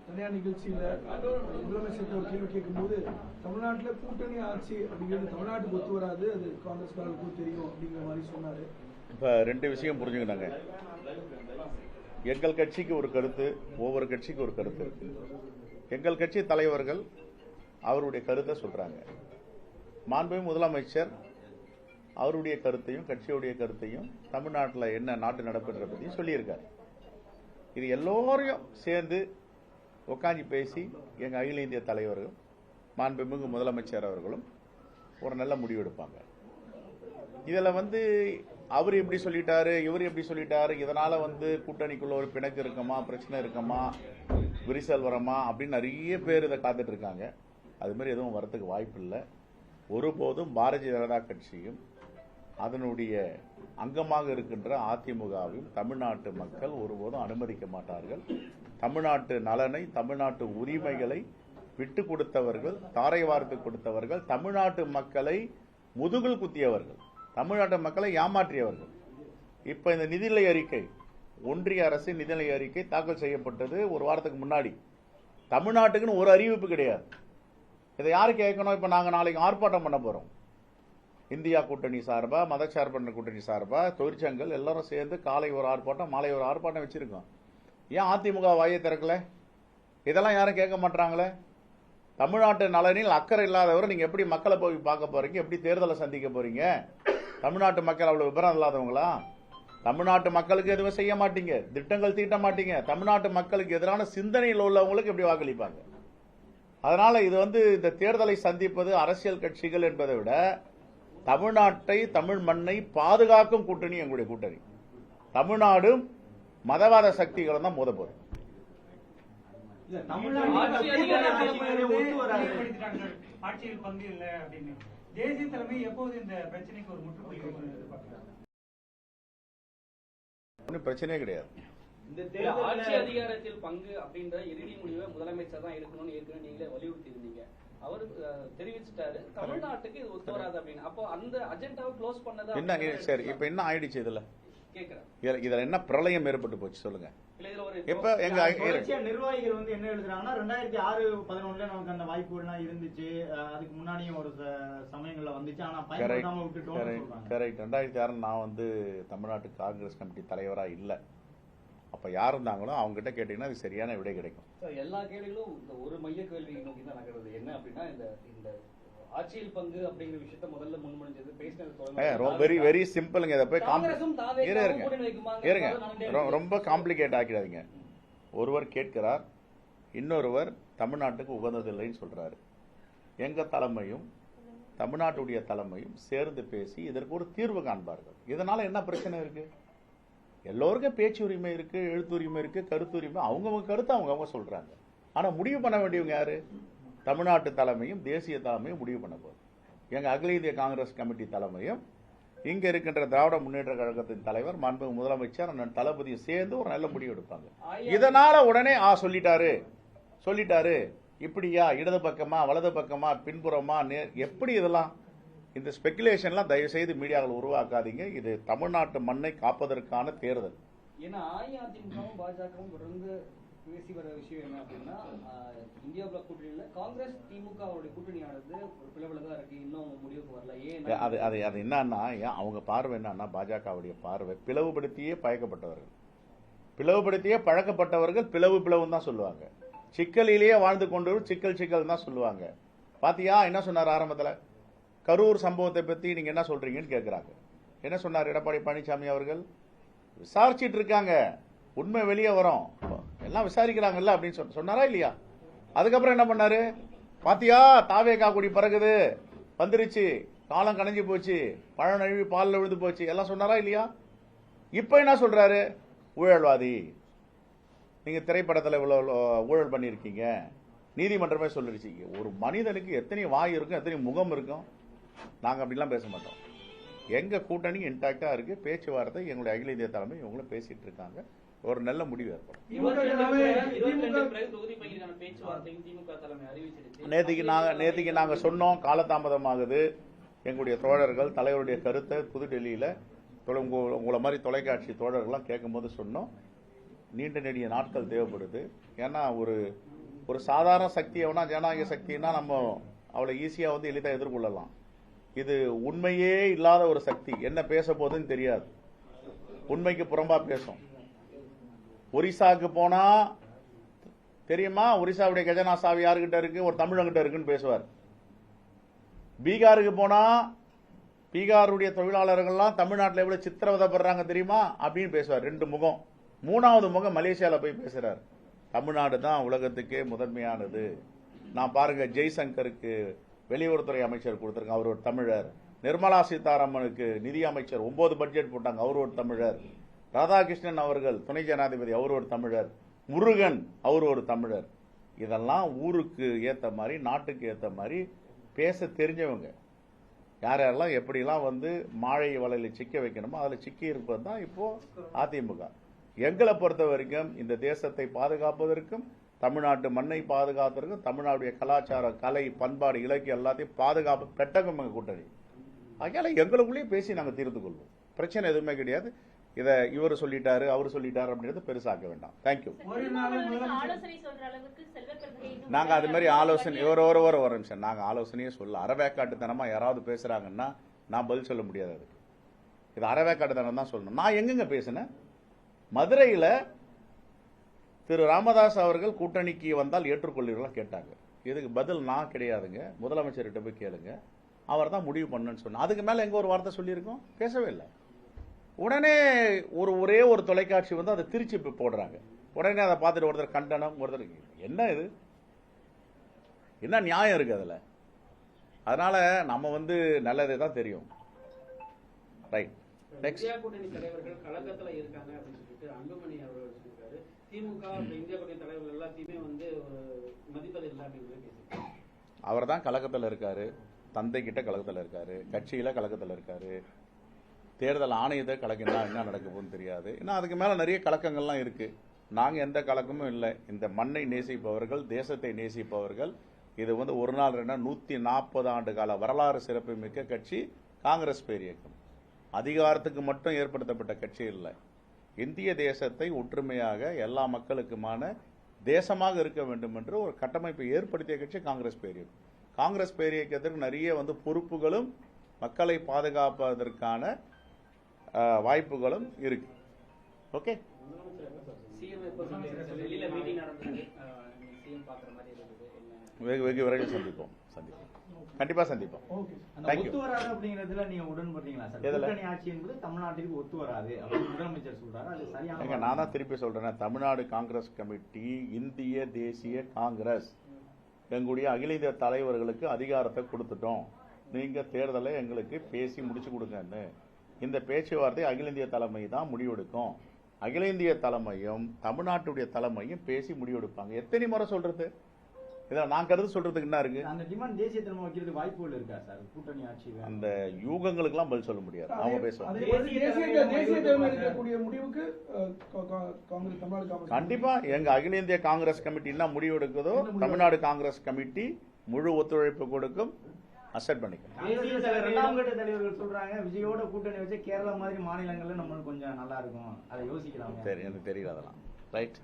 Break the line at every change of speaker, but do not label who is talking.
தனியார் நிகழ்ச்சியில் முதலமைச்சர் ஒரு கேள்வி கேட்கும்போது தமிழ்நாட்டில் கூட்டணி ஆட்சி அப்படிங்கிறது தமிழ்நாட்டுக்கு ஒத்து வராது, அது காங்கிரஸ்காரர்களுக்கும் தெரியும் அப்படிங்கிற மாதிரி சொன்னார்.
இப்போ 2 விஷயம் புரிஞ்சுக்கிட்டாங்க. எங்கள் கட்சிக்கு ஒரு கருத்து, ஒவ்வொரு கட்சிக்கு ஒரு கருத்து இருக்கு. எங்கள் கட்சி தலைவர்கள் அவருடைய கருத்தை சொல்றாங்க. மாண்புமிகு முதலமைச்சர் அவருடைய கருத்தையும் கட்சியுடைய கருத்தையும் தமிழ்நாட்டில் என்ன நாட்டு நடப்புன்ற பற்றியும் சொல்லியிருக்காரு. இது எல்லோரையும் சேர்ந்து உட்காந்து பேசி எங்கள் அகில இந்திய தலைவர்கள் மாண்புமிகு முதலமைச்சர் அவர்களும் ஒரு நல்ல முடிவு எடுப்பாங்க. இதில் அவர் எப்படி சொல்லிட்டாரு, இவர் எப்படி சொல்லிட்டாரு, இதனால கூட்டணிக்குள்ள ஒரு பிணக்கு இருக்குமா, பிரச்சனை இருக்குமா, விரிசல் வரமா அப்படின்னு நிறைய பேர் இதை காத்துட்டு இருக்காங்க. அது மாதிரி எதுவும் வரத்துக்கு வாய்ப்பு இல்லை. ஒருபோதும் பாரதிய ஜனதா கட்சியும் அதனுடைய அங்கமாக இருக்கின்ற அதிமுகவையும் தமிழ்நாட்டு மக்கள் ஒருபோதும் அனுமதிக்க மாட்டார்கள். தமிழ்நாட்டு நலனை, தமிழ்நாட்டு உரிமைகளை விட்டு கொடுத்தவர்கள், தாரை வார்த்து கொடுத்தவர்கள், தமிழ்நாட்டு மக்களை முதுகில் குத்தியவர்கள், தமிழ்நாட்டு மக்களை ஏமாற்றியவர்கள். இப்ப இந்த நிதிநிலை அறிக்கை, ஒன்றிய அரசு நிதிநிலை அறிக்கை தாக்கல் செய்யப்பட்டது ஒரு வாரத்துக்கு முன்னாடி. தமிழ்நாட்டுக்குன்னு ஒரு அறிவிப்பு கிடையாது. இதை யாரு கேட்கணும்? இப்ப நாங்க நாளைக்கு ஆர்ப்பாட்டம் பண்ண போறோம். இந்தியா கூட்டணி சார்பா, மதச்சார்பற்ற கூட்டணி சார்பா, தொழிற்சங்கங்கள் எல்லாரும் சேர்ந்து காலை ஒரு ஆர்ப்பாட்டம், மாலை ஒரு ஆர்ப்பாட்டம் வச்சிருக்கோம். ஏன் அதிமுக வாயை திறக்கல? இதெல்லாம் யாரும் கேட்க மாட்டாங்களே. தமிழ்நாட்டு நலனில் அக்கறை இல்லாதவரை நீங்க எப்படி மக்களை போய் பார்க்க போறீங்க, எப்படி தேர்தலை சந்திக்க போறீங்க? தமிழ்நாட்டு மக்கள் அவ்வளவு விவரம் இல்லாதவங்களா? தமிழ்நாட்டு மக்களுக்கு எதுவும் செய்ய மாட்டீங்க, திட்டங்கள் தீட்ட மாட்டீங்க. தமிழ்நாட்டு மக்களுக்கு எதிரான சிந்தனையில் உள்ளவங்களுக்கு எப்படி வாக்களிப்பாங்க? அதனால இது இந்த தேர்தலை சந்திப்பது அரசியல் கட்சிகள் என்பதை விட தமிழ்நாட்டை, தமிழ் மண்ணை பாதுகாக்கும் கூட்டணி எங்களுடைய கூட்டணி. தமிழ்நாடும் மதவாத சக்திகளும் தான் மோத போகுது.
ஆட்சியில் பங்கு இல்லை அப்படின்னு தேசிய தலைமை எப்போது இந்த பிரச்சனைக்கு ஒரு முற்றுப்புள்ளி
பிரச்சனையே கிடையாது.
இந்த ஆட்சி அதிகாரத்தில் பங்கு அப்படின்ற இறுதி முடிவை முதலமைச்சர் தான் எடுக்கணும்னு ஏற்கனவே நீங்களே வலியுறுத்தி இருந்தீங்க. அவர் தெரிவிச்சிட்டாரு தமிழ்நாட்டுக்கு இது ஒத்து வராது அப்படின்னு. அப்போ அந்த அஜெண்டாவை க்ளோஸ் பண்ணதா
என்ன? சரி, இப்ப என்ன ஆயிடுச்சு? இதுல என்ன பிரளயம் ஏற்பட்டு போச்சு சொல்லுங்க. இப்ப எங்க
நிர்வாகிகள் என்ன எழுதுறாங்கன்னா 2006-11 நமக்கு அந்த வாய்ப்புகள்லாம் இருந்துச்சு, அதுக்கு முன்னாடியும் ஒரு சமயங்கள்ல வந்துச்சு, ஆனா பயன்படுத்தாம விட்டுட்டோம்.
கரெக்ட். 2006 நான் தமிழ்நாட்டு காங்கிரஸ் கமிட்டி தலைவரா இல்ல. அப்ப யார் இருந்தாங்களோ அவங்க கிட்ட கேட்டீங்கன்னா அது சரியான விடை கிடைக்கும்.
எல்லா கேள்விகளும் ஒரு மைய கேள்வி நோக்கி தான் நகருது. என்ன அப்படின்னா இந்த ஆட்சியில் பங்கு அப்படிங்கிற விஷயத்தை முதல்ல முன்மொழிஞ்சது பேசினது
வெரி வெரி சிம்பிளுங்க. இதை போய் ரொம்ப காம்ப்ளிகேட் ஆக்கிடாதீங்க. ஒருவர் கேட்கிறார், இன்னொருவர் தமிழ்நாட்டுக்கு உகந்ததில்லைன்னு சொல்றாரு. எங்க தலைமையும் தமிழ்நாட்டுடைய தலைமையும் சேர்ந்து பேசி இதற்கு ஒரு தீர்வு காண்பார்கள். இதனால என்ன பிரச்சனை இருக்கு? எல்லோருக்கும் பேச்சு உரிமை இருக்கு, எழுத்துரிமை இருக்கு, கருத்துரிமை. அவங்கவுங்க கருத்து அவங்கவுங்க சொல்றாங்க. ஆனா முடிவு பண்ண வேண்டியவங்க யாரு? தமிழ்நாட்டு தலைமையும் தேசிய தலைமையும் முடிவு பண்ண போகுது. எங்க அகில இந்திய காங்கிரஸ் கமிட்டி தலைமையும் இங்க இருக்கின்ற திராவிட முன்னேற்ற கழகத்தின் தலைவர் மாண்புமிகு முதலமைச்சர் அண்ணன் தளபதியும் சேர்ந்து ஒரு நல்ல முடிவு எடுப்பாங்க. இதனால உடனே சொல்லிட்டாரு இப்படியா, இடது பக்கமா, வலது பக்கமா, பின்புறமா, எப்படி? இதெல்லாம் இந்த ஸ்பெகுலேஷன்லாம் தயவு செய்து மீடியாவில் உருவாக்காதீங்க. இது தமிழ்நாட்டு மண்ணை காப்பதற்கான தேர்தல்.
ஏன்னா அஇஅதிமுகவும் பாஜகவும் தொடர்ந்து பேசி வர விஷயம் என்ன அப்படின்னா, இந்தியா பிளாக் கூட்டணியில காங்கிரஸ் திமுகவுடைய கூட்டணியானது ஒரு பிளவுல தான் இருக்கு, இன்னும் முடிவுக்கு வரல. ஏன்
அது என்னன்னா, அவங்க பார்வை என்னன்னா, பாஜகவுடைய பார்வை பிளவுபடுத்தியே பழக்கப்பட்டவர்கள், பிளவுபடுத்தியே பழக்கப்பட்டவர்கள் பிளவுன்னு தான் சொல்லுவாங்க. சிக்கலிலேயே வாழ்ந்து கொண்டு சிக்கல் தான் சொல்லுவாங்க. பாத்தியா என்ன சொன்னார் ஆரம்பத்தில்? கரூர் சம்பவத்தை பத்தி நீங்க என்ன சொல்றீங்கன்னு கேட்கிறாங்க. என்ன சொன்னார் எடப்பாடி பழனிசாமி அவர்கள்? விசாரிச்சிட்டு இருக்காங்க, உண்மை வெளியே வரும், எல்லாம் விசாரிக்கிறாங்கல்ல அப்படின்னு சொன்னாரா இல்லையா? அதுக்கப்புறம் என்ன பண்ணாரு? பாத்தியா தாவேகா கூடி பறகுது, வந்துருச்சு, காலம் கணைஞ்சு போச்சு, பழம் நழுவி பாலில் விழுந்து போச்சு, எல்லாம் சொன்னாரா இல்லையா? இப்ப என்ன சொல்றாரு? ஊழல்வாதி, நீங்க திரைப்படத்தில் இவ்வளவு ஊழல் பண்ணிருக்கீங்க, நீதிமன்றமே சொல்லிருச்சு. ஒரு மனிதனுக்கு எத்தனை வாய் இருக்கும், எத்தனை முகம் இருக்கும்? நாங்க அப்படிலாம் பேச மாட்டோம். எங்க கூட்டணி இன்டாக்டா இருக்கு, பேச்சுவார்த்தை எங்களுடைய அகில இந்திய தலைமை இவங்களும் பேசிட்டு இருக்காங்க. ஒரு நல்ல முடிவு ஏற்படும். நேற்றுக்கு நாங்க சொன்னோம், காலதாமதமாகுது. எங்களுடைய தோழர்கள் தலைவருடைய கருத்தை புதுடெல்லியில உங்களை மாதிரி தொலைக்காட்சி தோழர்கள்லாம் கேட்கும் போது சொன்னோம், நீண்ட நெடிய நாட்கள் தேவைப்படுது. ஏன்னா ஒரு சாதாரண சக்தி எவனா ஜனநாயக சக்தினா நம்ம அவளை ஈஸியா வந்து எளிதாக எதிர்கொள்ளலாம். இது உண்மையே இல்லாத ஒரு சக்தி, என்ன பேச போகுதுன்னு தெரியாது, உண்மைக்கு புறம்பா பேசும். ஒரிசாவுக்கு போனா தெரியுமா, ஒரிசாவுடைய கஜனா சாவி யாருக்கிட்ட இருக்கு, ஒரு தமிழங்கிட்ட இருக்குன்னு பேசுவார். பீகாருக்கு போனா பீகாருடைய தொழிலாளர்கள்லாம் தமிழ்நாட்டில் எவ்வளவு சித்திரவதைப்படுறாங்க தெரியுமா அப்படின்னு பேசுவார். 2 முகம். 3வது முகம் மலேசியாவில் போய் பேசுறார். தமிழ்நாடு தான் உலகத்துக்கே முதன்மையானது. நான் பாருங்க, ஜெய்சங்கருக்கு வெளியுறவுத்துறை அமைச்சர் கொடுத்திருக்காங்க, அவர் ஒரு தமிழர். நிர்மலா சீதாராமனுக்கு நிதி அமைச்சர் 9 பட்ஜெட் போட்டாங்க, அவர் ஒரு தமிழர். ராதாகிருஷ்ணன் அவர்கள் துணை ஜனாதிபதி, அவர் ஒரு தமிழர். முருகன் அவர் ஒரு தமிழர். இதெல்லாம் ஊருக்கு ஏத்த மாதிரி, நாட்டுக்கு ஏத்த மாதிரி பேச தெரிஞ்சவங்க. யார் யாரெல்லாம் எப்படிலாம் வந்து மாழை வலையில சிக்க வைக்கணுமோ அதில் சிக்கி இருப்பது தான் இப்போ அதிமுக. எங்களை பொறுத்த வரைக்கும் இந்த தேசத்தை பாதுகாப்பதற்கும், தமிழ்நாட்டு மண்ணை பாதுகாப்பதற்கும், தமிழ்நாடுடைய கலாச்சாரம், கலை, பண்பாடு, இலக்கியம் எல்லாத்தையும் பாதுகாப்பு பெட்டகம் எங்க கூட்டணி. அதனால எங்களுக்குள்ளேயே பேசி நாங்கள் தீர்த்து கொள்வோம். பிரச்சனை எதுவுமே கிடையாது. இதை இவர் சொல்லிட்டாரு அவர் சொல்லிட்டாரு அப்படின்றது பெருசாக்க வேண்டாம். தேங்க்யூ. நாங்க அது மாதிரி ஆலோசனை ஒரு நிமிஷம், நாங்க ஆலோசனையே சொல்ல. அறவேக்காட்டுத்தனமா யாராவது பேசுறாங்கன்னா நான் பதில் சொல்ல முடியாது. அதுக்கு இது அறவேக்காட்டுத்தனம் தான் சொல்லணும். நான் எங்கெங்க பேசினேன்? மதுரையில திரு ராமதாஸ் அவர்கள் கூட்டணிக்கு வந்தால் ஏற்றுக்கொள்வீர்களா கேட்டாங்க. இதுக்கு பதில் நான் கிடையாதுங்க, முதலமைச்சர்கிட்ட போய் கேளுங்க, அவர் தான் முடிவு பண்ணுன்னு சொன்ன. அதுக்கு மேல எங்க ஒரு வார்த்தை சொல்லியிருக்கோம்? பேசவே இல்லை. உடனே ஒரே ஒரு தொலைக்காட்சி வந்து அதை திருச்சி போடுறாங்க. உடனே அதை பார்த்துட்டு ஒருத்தர் கண்டனம், ஒருத்தர் என்ன இது, என்ன நியாயம் இருக்கு அதுல? அதனால நம்ம வந்து நல்லதே தான் தெரியும். ரைட்.
இந்தியா கூட்டணி தலைவர்கள் கலக்கத்துல இருக்காங்க அப்படின்னு சொல்லிட்டு அன்புமணி அவர்கள் சொல்லியிருக்காரு. திமுக இந்தியா கூட்டணி தலைவர்கள் எல்லாத்தையுமே வந்து ஒரு மதிப்பதில்லை அப்படின்னு பேசியிருக்காரு.
அவர் தான் கலக்கத்தில் இருக்காரு, தந்தை கிட்ட கலக்கத்தில் இருக்காரு, கட்சியில கலக்கத்தில் இருக்காரு, தேர்தல் ஆணையத்தை கலக்கினா என்ன நடக்க போகுதுன்னு தெரியாது. ஏன்னா அதுக்கு மேல நிறைய கலக்கங்கள்லாம் இருக்கு. நாங்க எந்த கலக்கமும் இல்லை. இந்த மண்ணை நேசிப்பவர்கள், தேசத்தை நேசிப்பவர்கள். இது வந்து ஒரு நாள் 140 ஆண்டு கால வரலாறு சிறப்பு மிக்க கட்சி காங்கிரஸ் பேரியக்கம். அதிகாரத்துக்கு மட்டும் ஏற்படுத்தப்பட்ட கட்சி இல்லை. இந்திய தேசத்தை ஒற்றுமையாக எல்லா மக்களுக்குமான தேசமாக இருக்க வேண்டும் என்று ஒரு கட்டமைப்பை ஏற்படுத்திய கட்சி காங்கிரஸ் பேரியக்கம். காங்கிரஸ் பேரியக்கத்திற்கு நிறைய வந்து பொறுப்புகளும் மக்களை பாதுகாப்பதற்கான வாய்ப்புகளும் இருக்கு. ஓகே. வெகு விரைவில் சந்திப்போம். கண்டிப்பா சந்திப்போம்.
ஒத்து வராது அப்படிங்கறதுல நீங்க உடன்படுறீங்களா சார்? கூட்டணி ஆட்சி என்பது தமிழ்நாட்டிற்கு ஒத்து வராது அப்படின்னு முதலமைச்சர் சொல்றாரு. அது சரியான?
நான் தான் திருப்பி சொல்றேன். தமிழ்நாடு காங்கிரஸ் கமிட்டி, இந்திய தேசிய காங்கிரஸ், எங்களுடைய அகில இந்திய தலைவர்களுக்கு அதிகாரத்தை கொடுத்துட்டோம். நீங்க தேர்தலை எங்களுக்கு பேசி முடிச்சு கொடுங்கன்னு. இந்த பேச்சுவார்த்தை அகில இந்திய தலைமை தான் முடிவெடுக்கும். அகில இந்திய தலைமையும் தமிழ்நாட்டுடைய தலைமையும் பேசி முடிவெடுப்பாங்க. எத்தனை முறை சொல்றது? இதை நான் கருத்து சொல்றதுக்கு என்ன இருக்கு?
அந்த டிமாண்ட் தேசிய தலைமை வைக்கிறதுக்கு வாய்ப்புகள் இருக்கா சார்? கூட்டணி ஆட்சி
அந்த யூகங்களுக்கு எல்லாம் பதில் சொல்ல முடியாது. அவங்க பேசுவாங்க. கண்டிப்பா எங்க அகில இந்திய காங்கிரஸ் கமிட்டி என்ன முடிவு எடுக்குதோ தமிழ்நாடு காங்கிரஸ் கமிட்டி முழு ஒத்துழைப்பு கொடுக்கும். அசெப்ட் பண்ணிக்கலாம்.
இரண்டாம் கட்ட தலைவர்கள் சொல்றாங்க விஜயோட கூட்டணி வச்சு கேரளா மாதிரி மாநிலங்கள்ல நம்மளுக்கு கொஞ்சம் நல்லா இருக்கும், அதை யோசிக்கலாம்.
எனக்கு தெரியல அதெல்லாம். ரைட்.